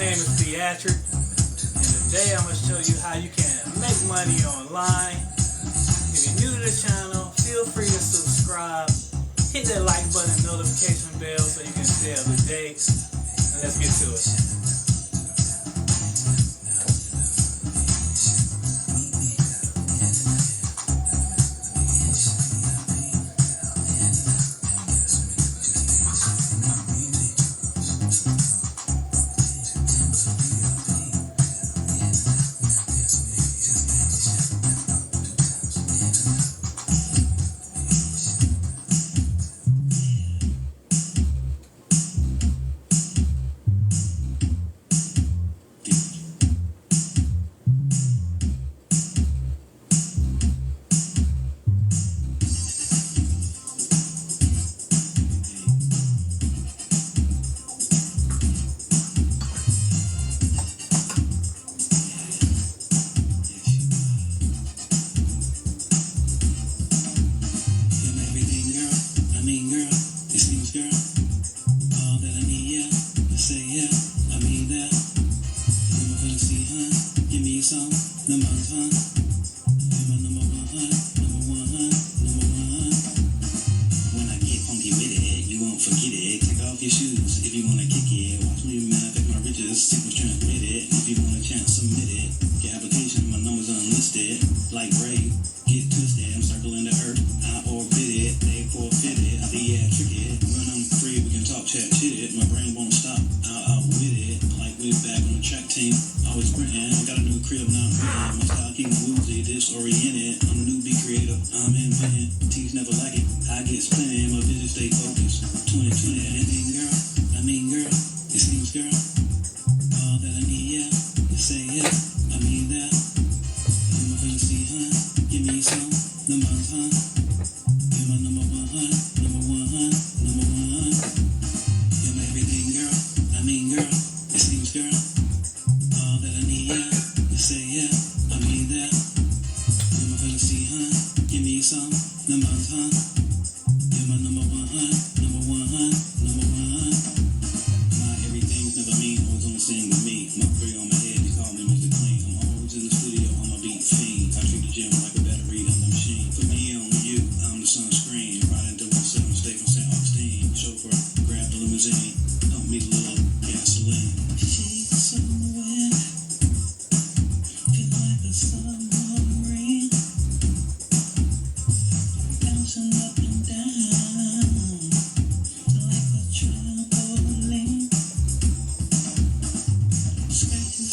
name is Theatric, and today I'm going to show you how you can make money online. If you're new to the channel, feel free to subscribe, hit that like button and notification bell so you can stay up to date. And let's get to it. Like Ray, get twisted, I'm circling the earth, I orbit it, they forfeit it, I be trick it, when I'm free we can talk, chat, shit it, my brain won't stop, I'll with it, like we're back on the track team, always sprinting, got a new crib now, my style keep woozy, disoriented, I'm a newbie creator, I'm inventing, teeth never like it, I get spinning, my vision stay focused, 2020, I mean girl, it seems girl, all that I need, yeah, you say yeah, I mean that. Give me some, number one, you're my number one, number one, number one. You're my everything, girl. I mean, girl, it seems, girl. All that I need, yeah. You say, yeah, I mean that. You're my fantasy, huh? Give me some, number one. You're my number one, number one, number one. My everything's never mean, always on the same with me. My career on my head, they call me Mr. Clean. I'm always in the studio on my beat fiend. I treat the gym like a battery on the machine. Put me on you, I'm the sunscreen. Riding through the 7 state from St. Augustine. Chauffeur, grab the limousine. Dump me a little gasoline. She's so wet. Feel like a submarine. Bouncing up and down. Like a trampoline. Straight to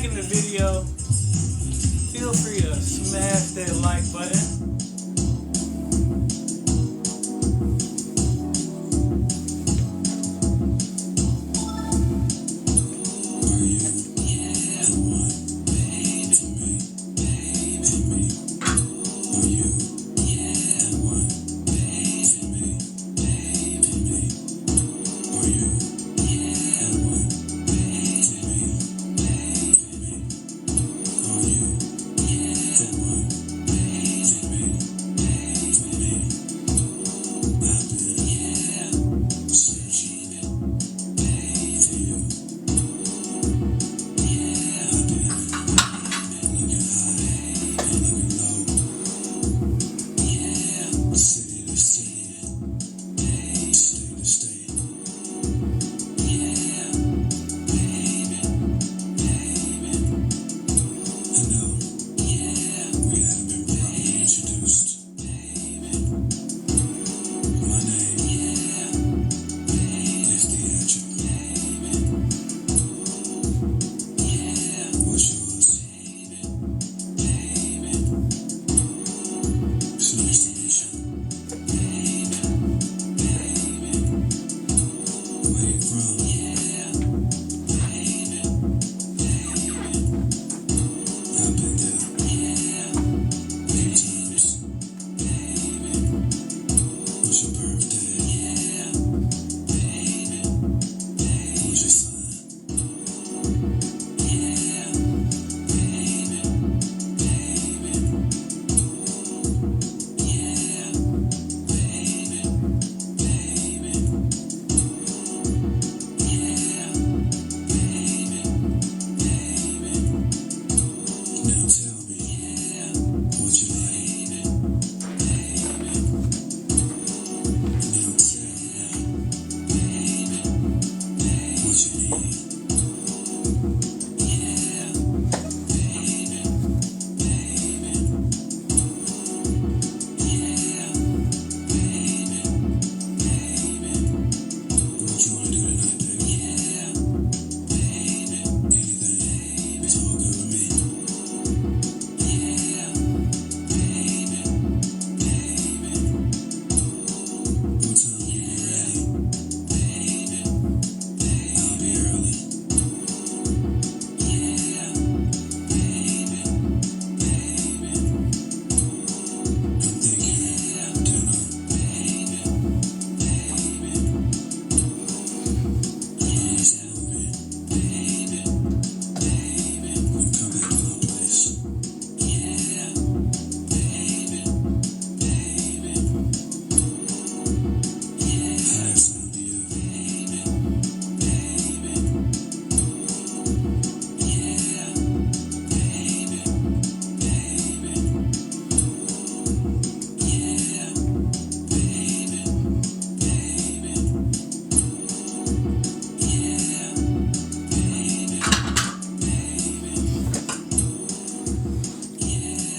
liking the video, feel free to smash that like button.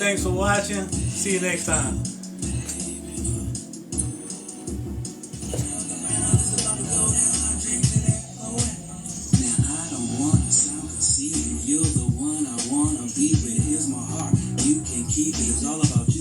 Thanks for watching. See you next time. You're the one I wanna be with. Here's my heart. You can keep it. It's all about